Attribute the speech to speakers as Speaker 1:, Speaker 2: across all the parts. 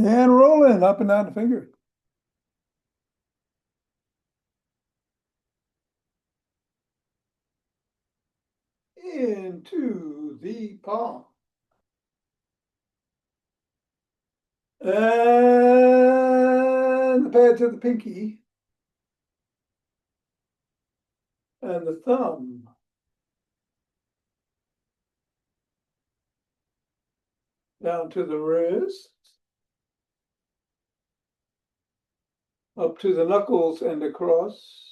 Speaker 1: And rolling up and down the finger. Into the palm. And the pad to the pinky. And the thumb. Down to the wrist. Up to the knuckles and across.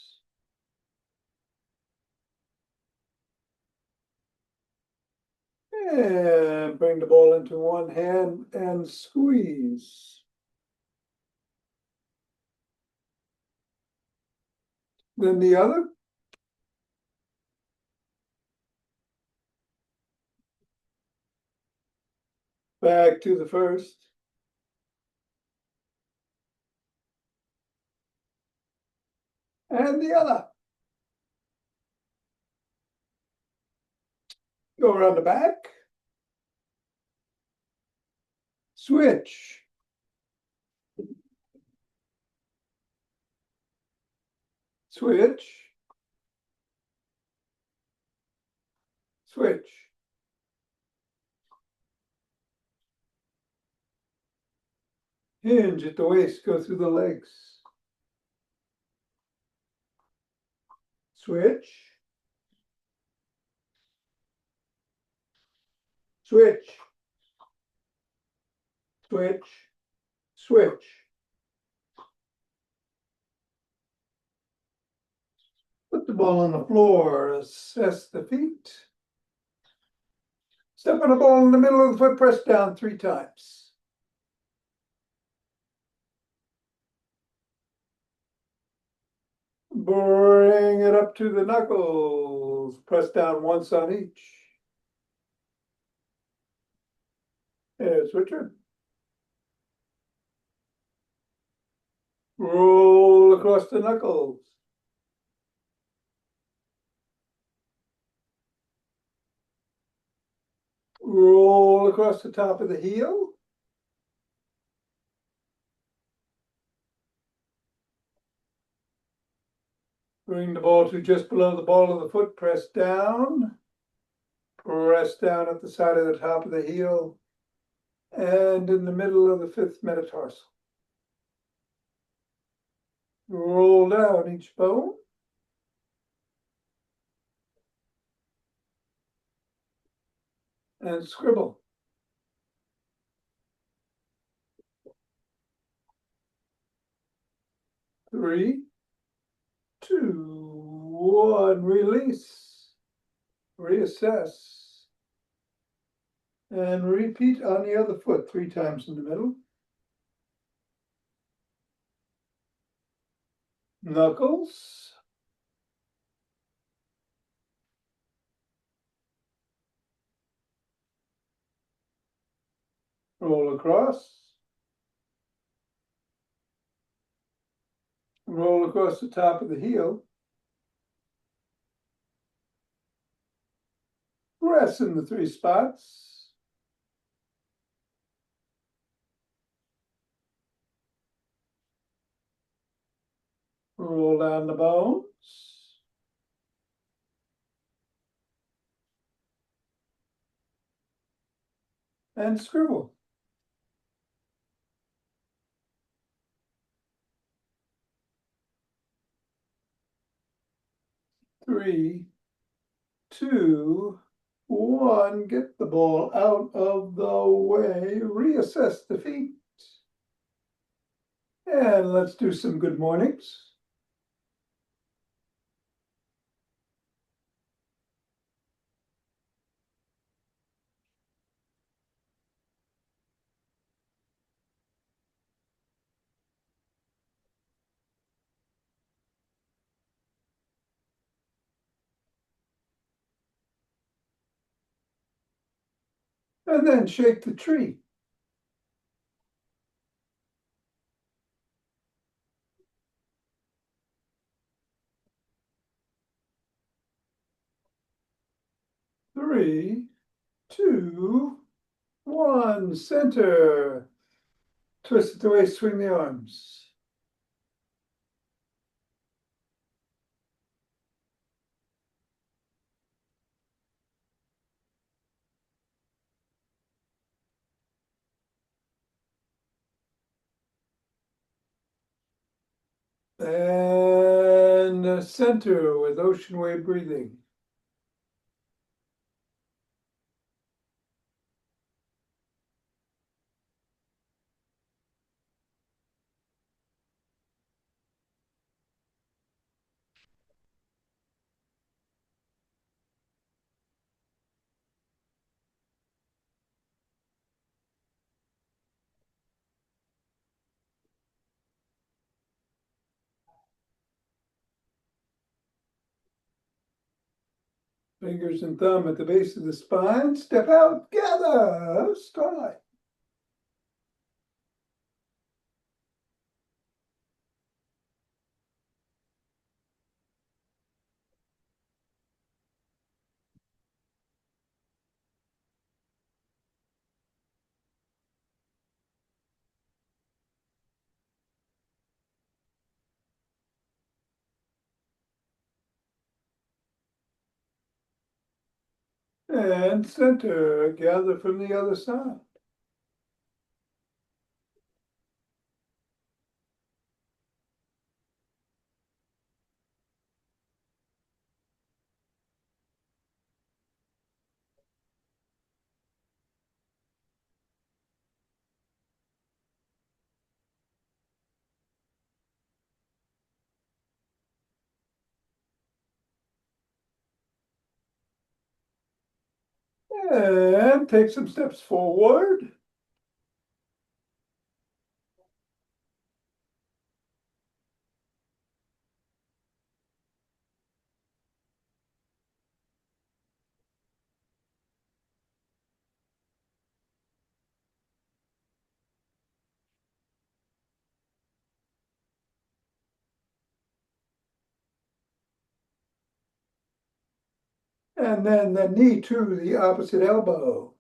Speaker 1: And bring the ball into one hand and squeeze. Then the other. Back to the first. And the other. Go around the back. Switch. Switch. Switch. Hinge at the waist, go through the legs. Switch. Switch. Switch. Switch. Put the ball on the floor, assess the feet. Step on the ball in the middle of the foot, press down 3 times. Bring it up to the knuckles, press down once on each. And switcher. Roll across the knuckles. Roll across the top of the heel. Bring the ball to just below the ball of the foot, press down. Press down at the side of the top of the heel and in the middle of the 5th metatarsal. Roll down each bone. And scribble. Three, two, one, release. Reassess. And repeat on the other foot 3 times in the middle. Knuckles. Roll across. Roll across the top of the heel. Press in the 3 spots. Roll down the bones. And scribble. Three, two, one. Get the ball out of the way. Reassess the feet. And let's do some good mornings. And then shake the tree. Three, two, one. Center. Twist at the waist, swing the arms. And center with ocean wave breathing. Fingers and thumb at the base of the spine. Step out, gather, stride. And center, gather from the other side. And take some steps forward. And then the knee to the opposite elbow.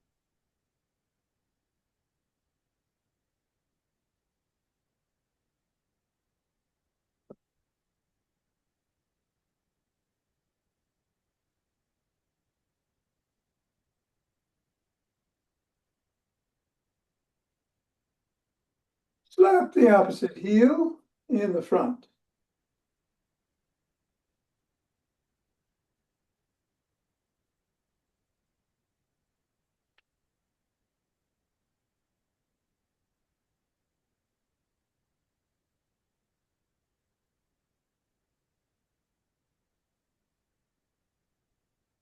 Speaker 1: Slap the opposite heel in the front.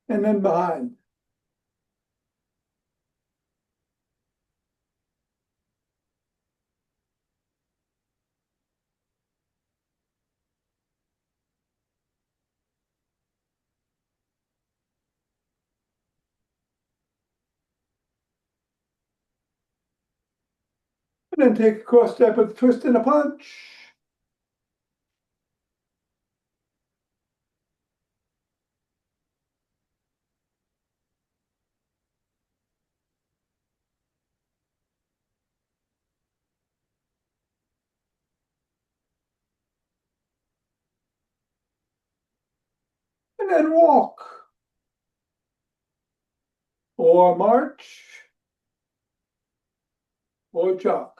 Speaker 1: And then behind. And then take a cross step with a twist and a punch. And then walk. Or march. Or jog.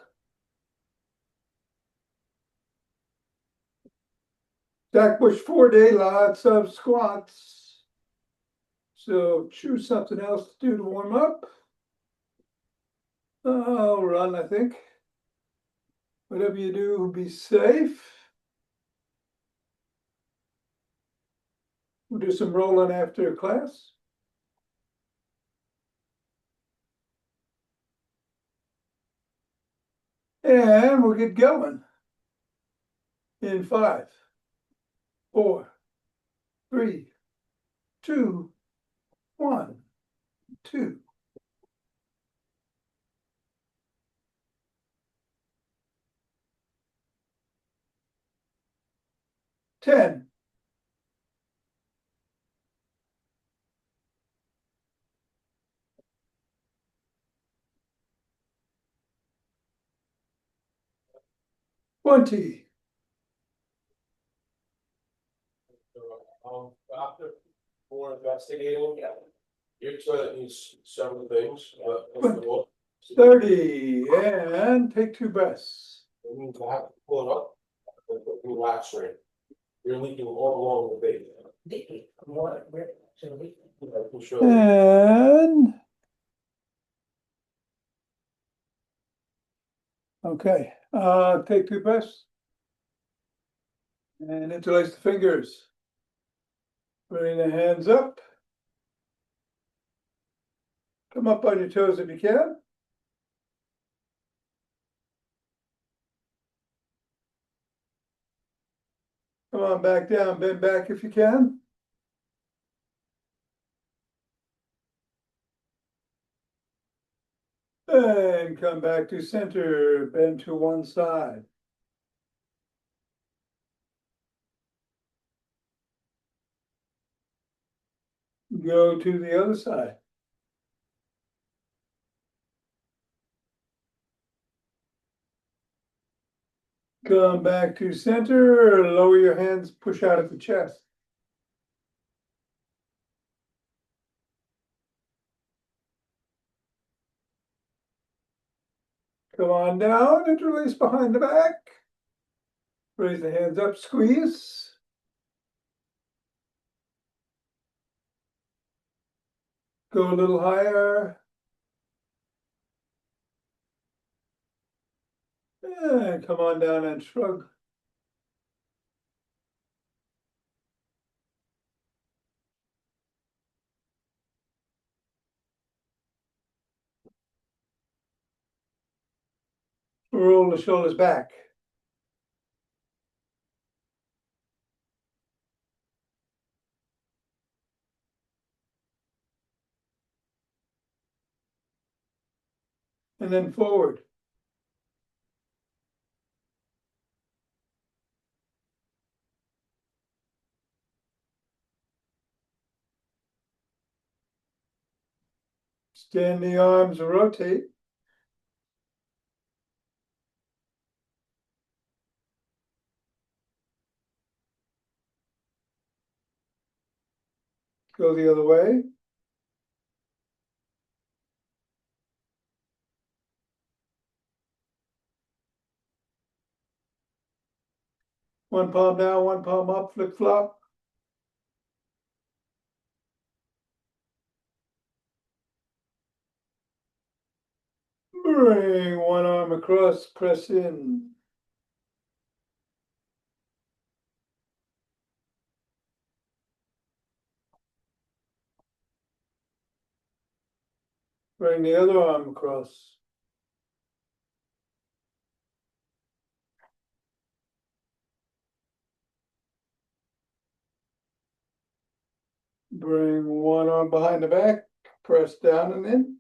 Speaker 1: Jack Bush 4-day, lots of squats. So choose something else to do to warm up. I'll run, I think. Whatever you do, be safe. We'll do some rolling after class. And we'll get going in 5, 4, 3, 2, 1, 2. 10. 20.
Speaker 2: After more investigating, your toilet needs several things, but first of all,
Speaker 1: 30, and take 2 breaths.
Speaker 2: it means I have to pull it up and put new wax in. You're leaking all along the base. I can show you.
Speaker 1: And okay, take 2 breaths. And interlace the fingers. Bring the hands up. Come up on your toes if you can. Come on back down, bend back if you can. And come back to center, bend to one side. Go to the other side. Come back to center, lower your hands, push out at the chest. Come on down, interlace behind the back. Raise the hands up, squeeze. Go a little higher. And come on down and shrug. Roll the shoulders back. And then forward. Extend the arms, rotate. Go the other way. One palm down, one palm up, flip flop. Bring one arm across, press in. Bring the other arm across. Bring one arm behind the back, press down and in.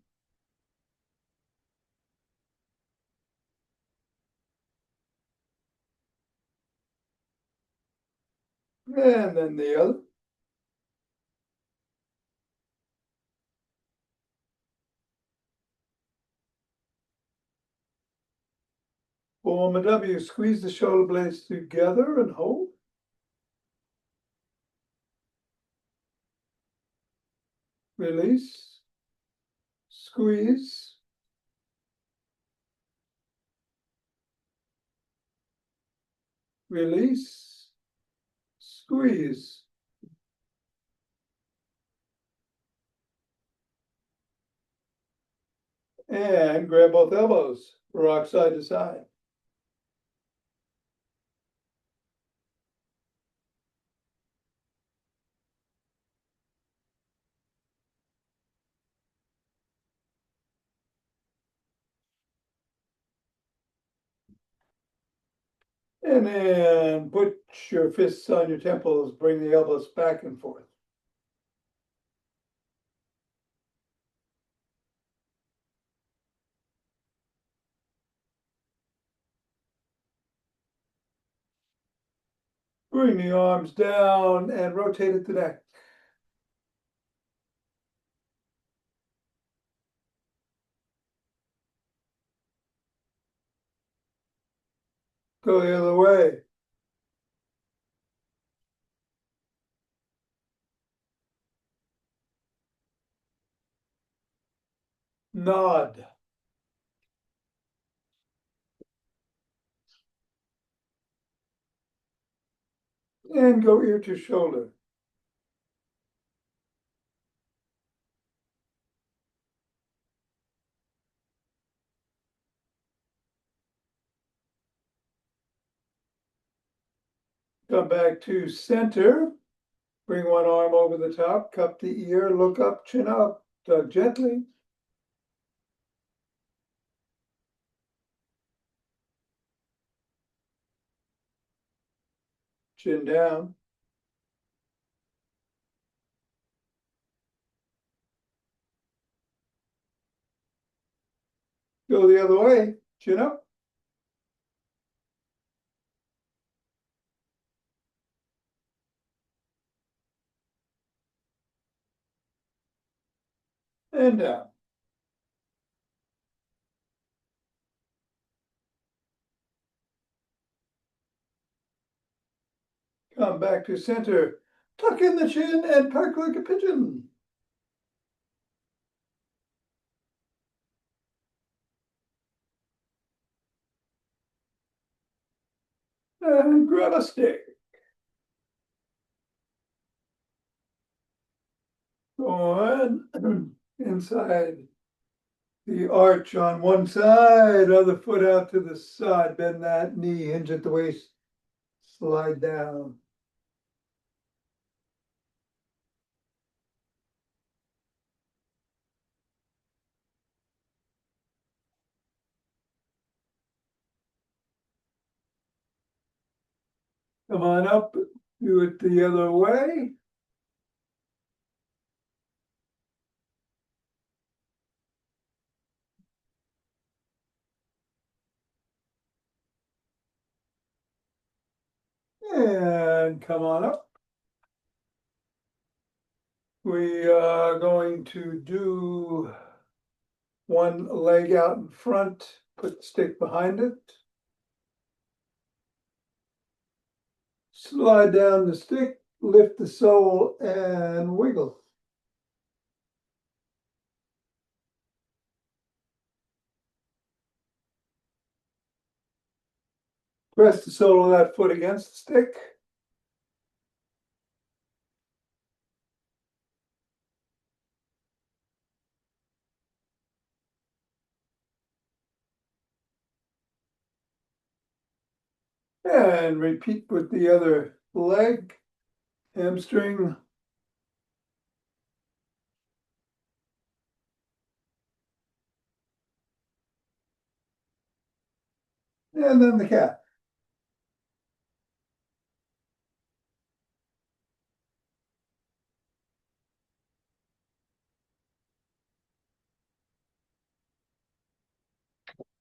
Speaker 1: And then the other. Form a W, squeeze the shoulder blades together and hold. Release. Squeeze. Release. Squeeze. And grab both elbows, rock side to side. And then put your fists on your temples, bring the elbows back and forth. Bring the arms down and rotate at the neck. Go the other way. Nod. And go ear to shoulder. Come back to center. Bring one arm over the top, cup the ear, look up, chin up, tug gently. Chin down. Go the other way, chin up. And down. Come back to center. Tuck in the chin and park like a pigeon. And grab a stick. Go on inside the arch on one side, other foot out to the side. Bend that knee, hinge at the waist, slide down. Come on up, do it the other way. And come on up. We are going to do one leg out in front, put the stick behind it. Slide down the stick, lift the sole and wiggle. Press the sole of that foot against the stick. And repeat with the other leg, hamstring. And then the calf.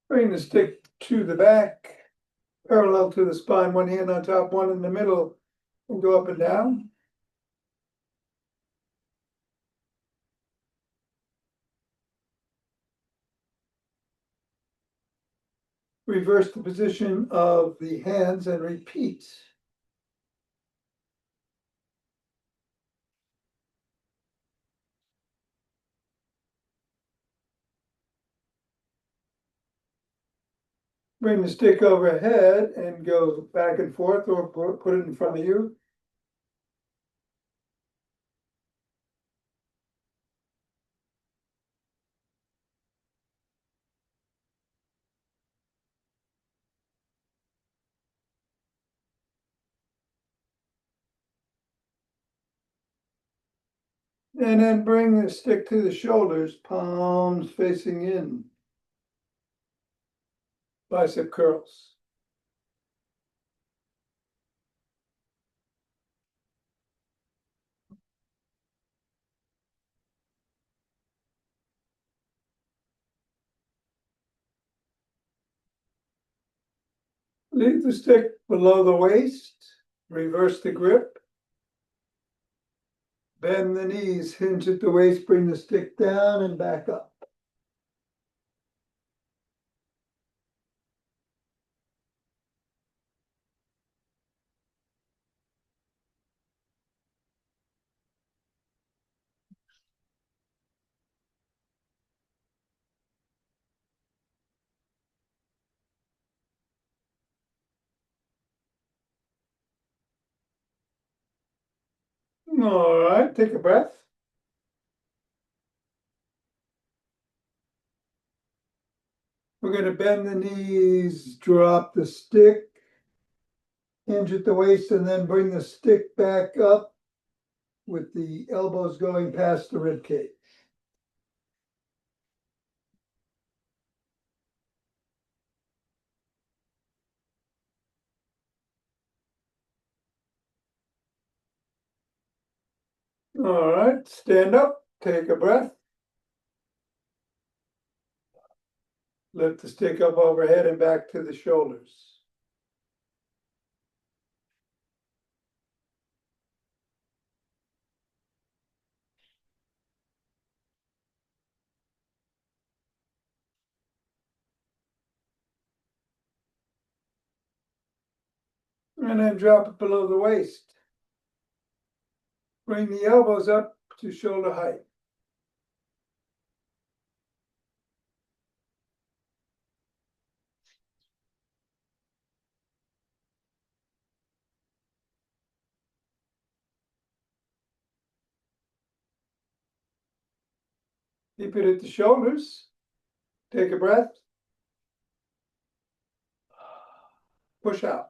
Speaker 1: Bring the stick to the back, parallel to the spine, one hand on top, one in the middle, and go up and down. Reverse the position of the hands and repeat. Bring the stick overhead and go back and forth or put it in front of you. And then bring the stick to the shoulders, palms facing in. Bicep curls. Leave the stick below the waist, reverse the grip. Bend the knees, hinge at the waist, bring the stick down and back up. All right, take a breath. We're gonna bend the knees, drop the stick, hinge at the waist, and then bring the stick back up with the elbows going past the rib cage. All right, stand up, take a breath. Lift the stick up overhead and back to the shoulders. And then drop it below the waist. Bring the elbows up to shoulder height. Keep it at the shoulders. Take a breath. Push out.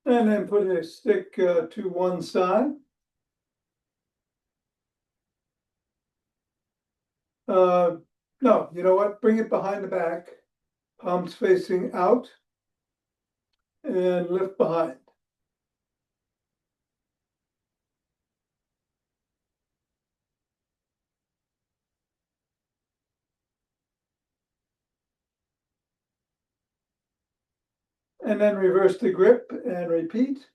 Speaker 1: And then put a stick to one side. No, you know what? Bring it behind the back. Palms facing out. And lift behind. And then reverse the grip and repeat.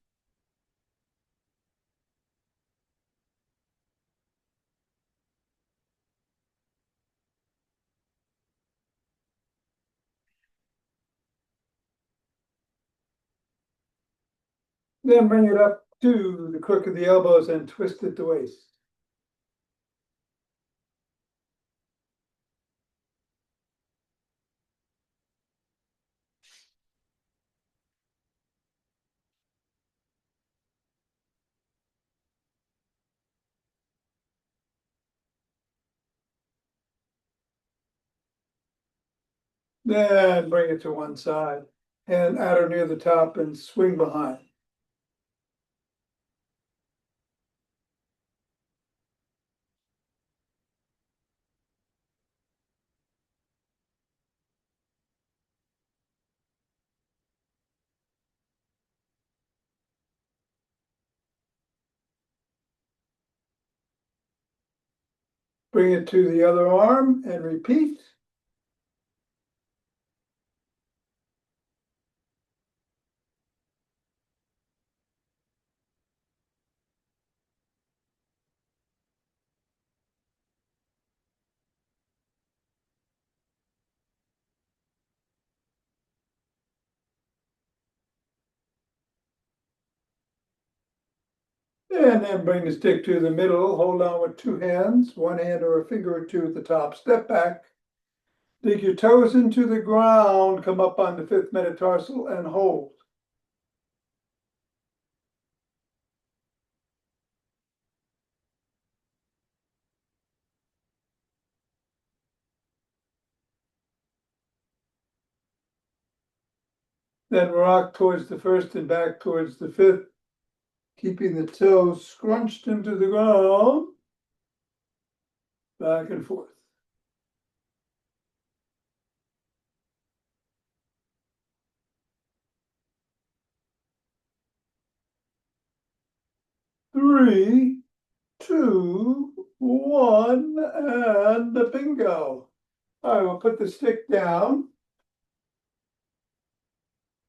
Speaker 1: Then bring it up to the crook of the elbows and twist at the waist. Then bring it to one side and at or near the top and swing behind. Bring it to the other arm and repeat. And then bring the stick to the middle, hold on with two hands, one hand or a finger or two at the top, step back. Dig your toes into the ground, come up on the fifth metatarsal and hold. Then rock towards the first and back towards the fifth, keeping the toes scrunched into the ground, back and forth. Three, two, one, and bingo. All right, we'll put the stick down.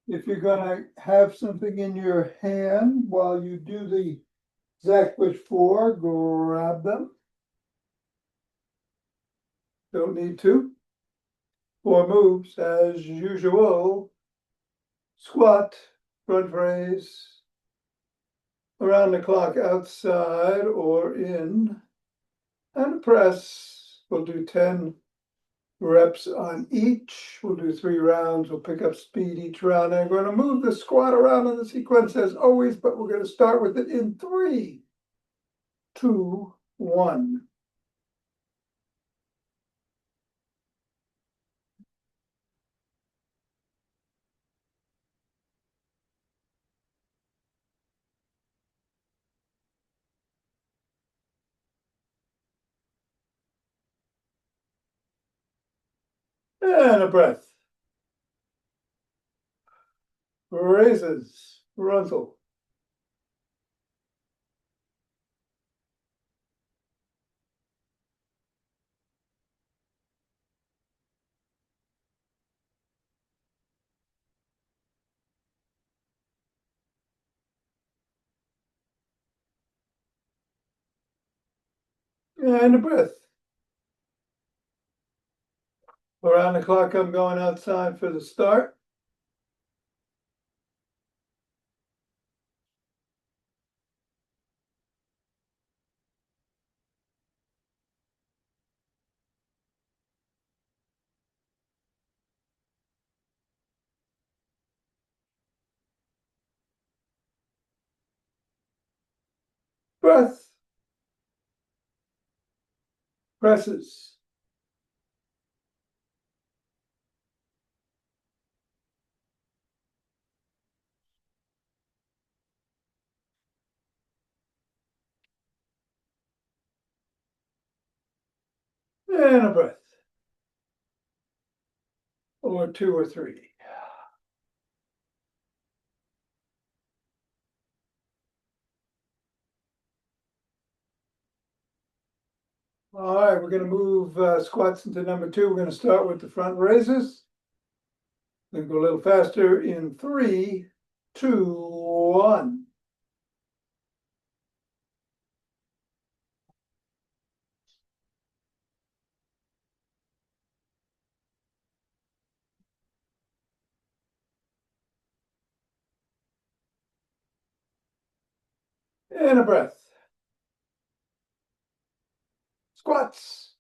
Speaker 1: If you're gonna have something in your hand while you do the Zach Bush 4, grab them. Don't need to. 4 moves as usual. Squat, front raise, around the clock outside or in, and a press. We'll do 10 reps on each. We'll do 3 rounds. We'll pick up speed each round. I'm going to move the squat around in the sequence as always, but we're going to start with it in 3, 2, 1. And a breath. Raises. Russell. And a breath. Around the clock, I'm going outside for the start. Breath. Presses. And a breath. Or 2 or 3. All right, we're going to move squats into number 2. We're going to start with the front raises. Then go a little faster in 3, 2, 1. And a breath. Squats.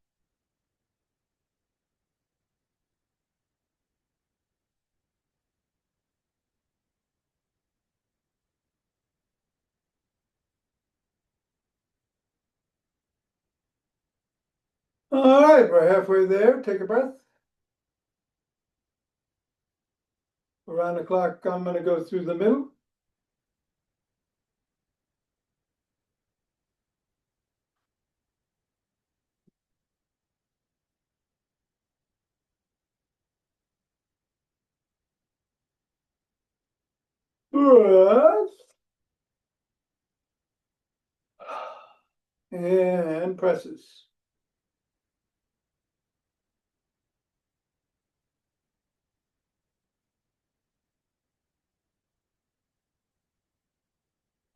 Speaker 1: All right, we're halfway there. Take a breath. Around the clock, I'm going to go through the middle. Breath. And presses.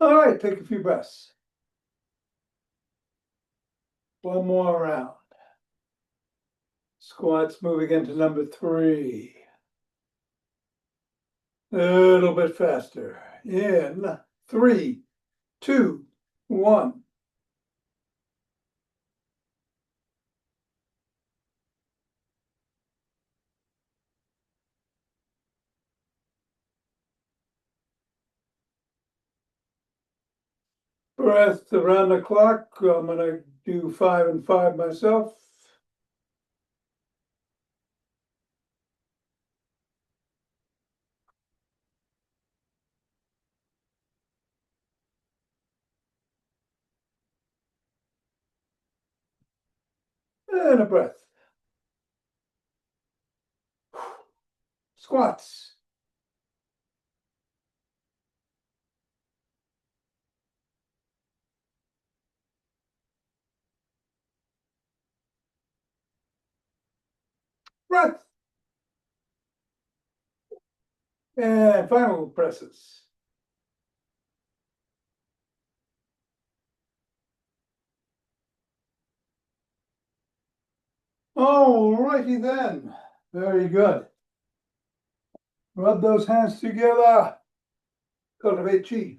Speaker 1: All right, take a few breaths. One more round. Squats moving into number 3. A little bit faster. In 3, 2, 1. Breath around the clock. I'm going to do 5 and 5 myself. And a breath. Squats. Breath. And final presses. All righty then. Very good. Rub those hands together. Cultivate chi.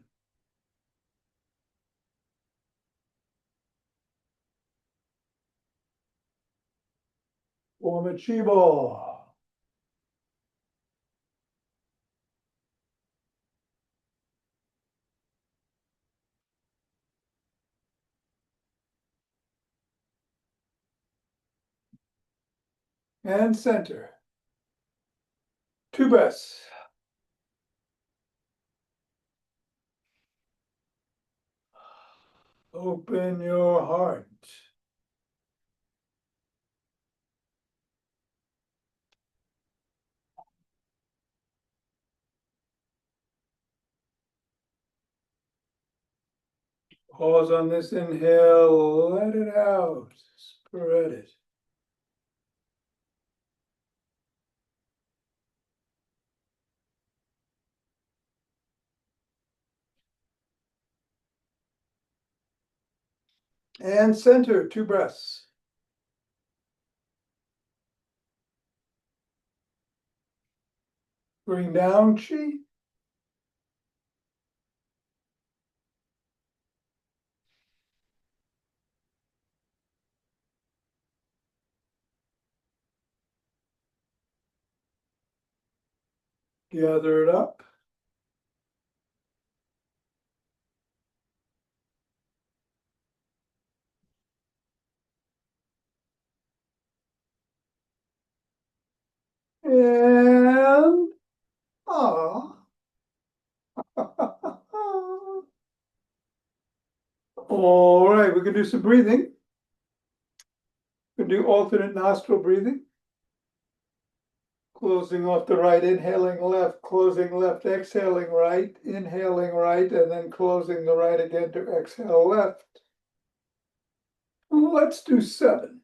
Speaker 1: Omochibo. And center. 2 breaths. Open your heart. Pause on this inhale, let it out, spread it. And center, 2 breaths. Bring down chi. Gather it up. And ah. All right, we can do some breathing. We can do alternate nostril breathing. Closing off the right, inhaling left, closing left, exhaling right, inhaling right, and then closing the right again to exhale left. Let's do 7.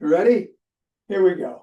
Speaker 1: You ready? Here we go.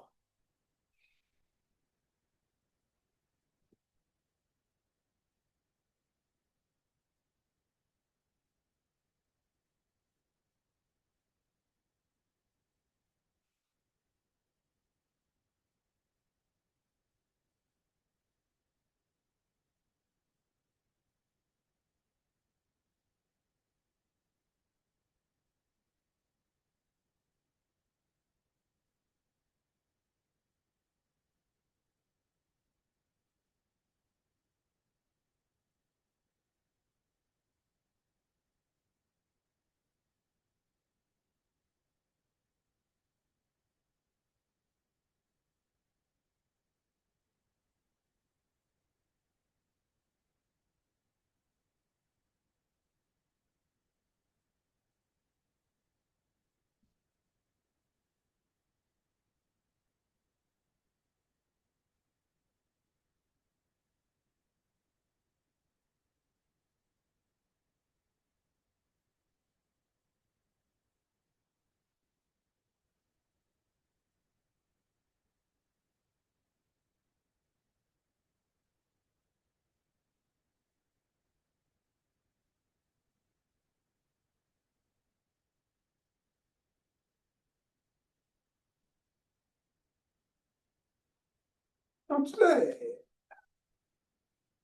Speaker 1: Namaste.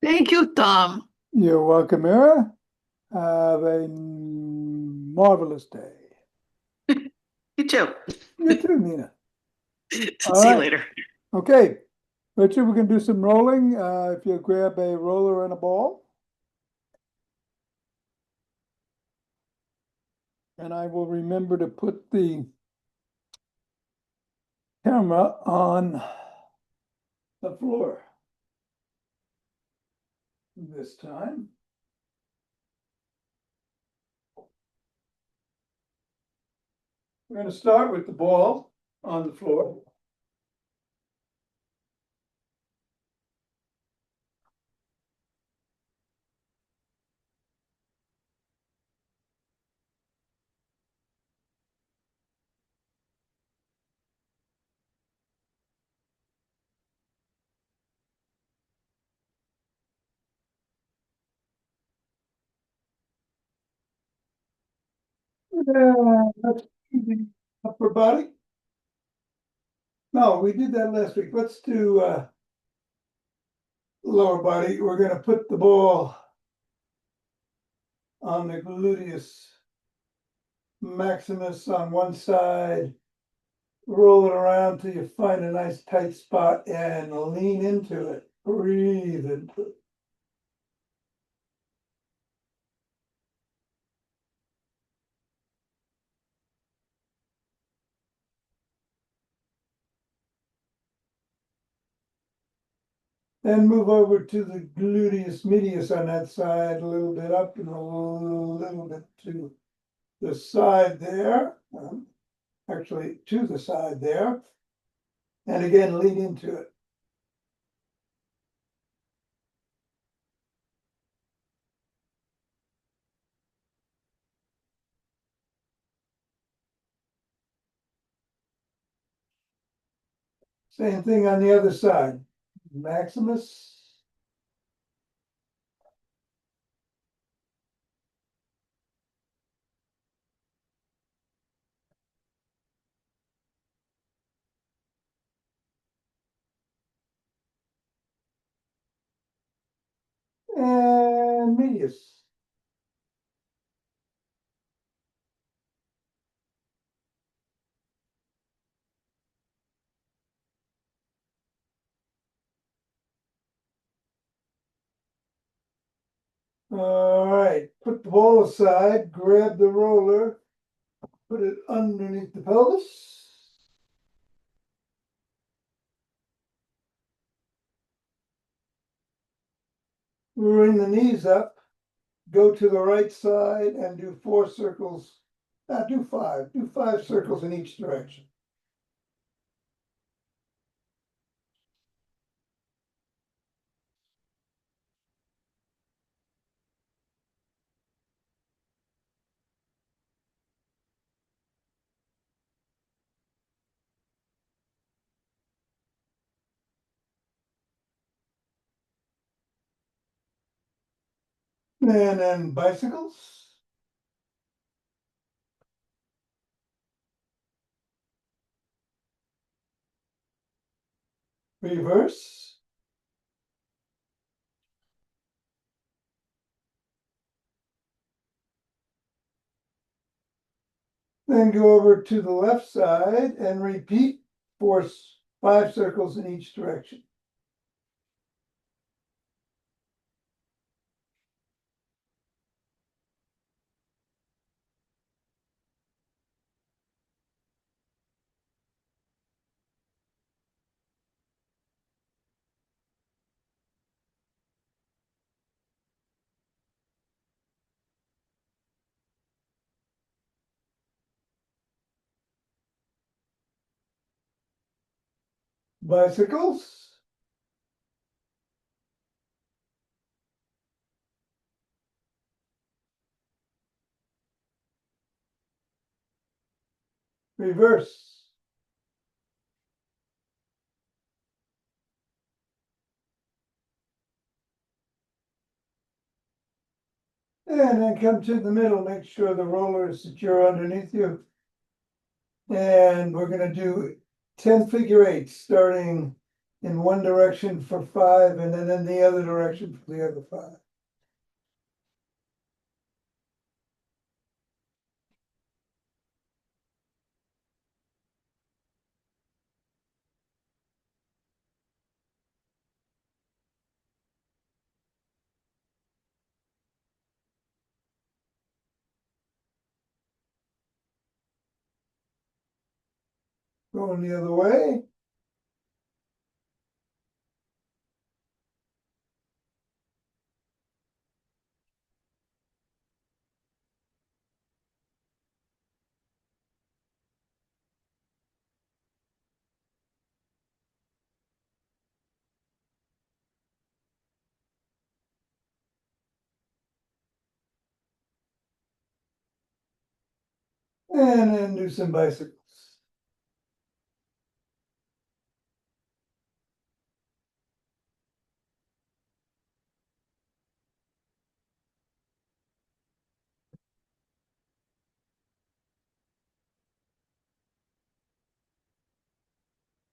Speaker 3: Thank you, Thom.
Speaker 1: You're welcome, Mira. Have a marvelous day.
Speaker 3: You too.
Speaker 1: You too, Nina.
Speaker 3: See
Speaker 1: All
Speaker 3: you
Speaker 1: right.
Speaker 3: later.
Speaker 1: Okay, Richard, we're gonna do some rolling. If you grab a roller and a ball. And I will remember to put the camera on the floor this time. We're going to start with the ball on the floor. That's the upper body. No, we did that last week. Let's do lower body. We're going to put the ball on the gluteus maximus on one side roll it around till you find a nice tight spot and lean into it, breathe into it. Then move over to the gluteus medius on that side, a little bit up and a little bit to the side there. Actually, to the side there. And again, lean into it. Same thing on the other side. Maximus. And medius. All right, put the ball aside, grab the roller, put it underneath the pelvis. Bring the knees up, go to the right side and do 4 circles. Do 5 circles in each direction. And then bicycles. Reverse. Then go over to the left side and repeat 5 circles in each direction. Bicycles. Reverse. And then come to the middle, make sure the roller is secure underneath you. And we're gonna do 10 figure eights, starting in one direction for 5 and then in the other direction for the other 5. Going the other way. And then do some bicycles.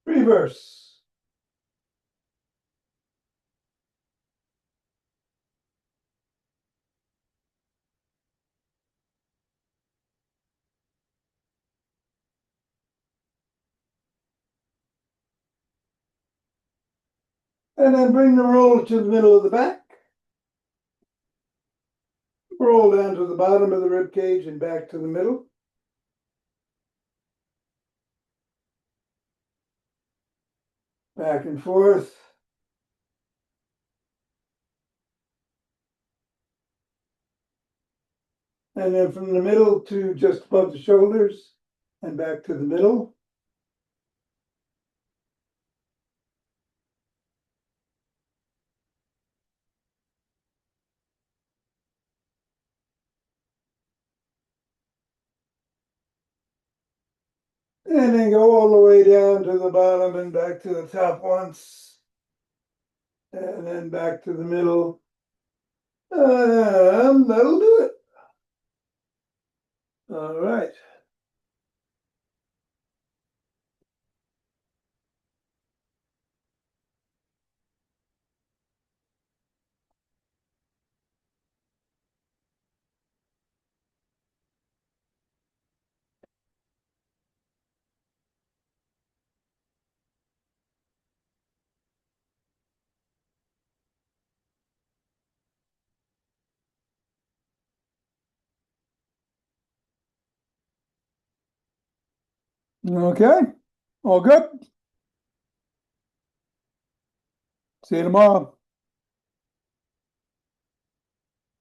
Speaker 1: Reverse. And then bring the roller to the middle of the back. Roll down to the bottom of the rib cage and back to the middle. Back and forth. And then from the middle to just above the shoulders and back to the middle. And then go all the way down to the bottom and back to the top once. And then back to the middle. And that'll do it. All right. Okay, all good. See you tomorrow.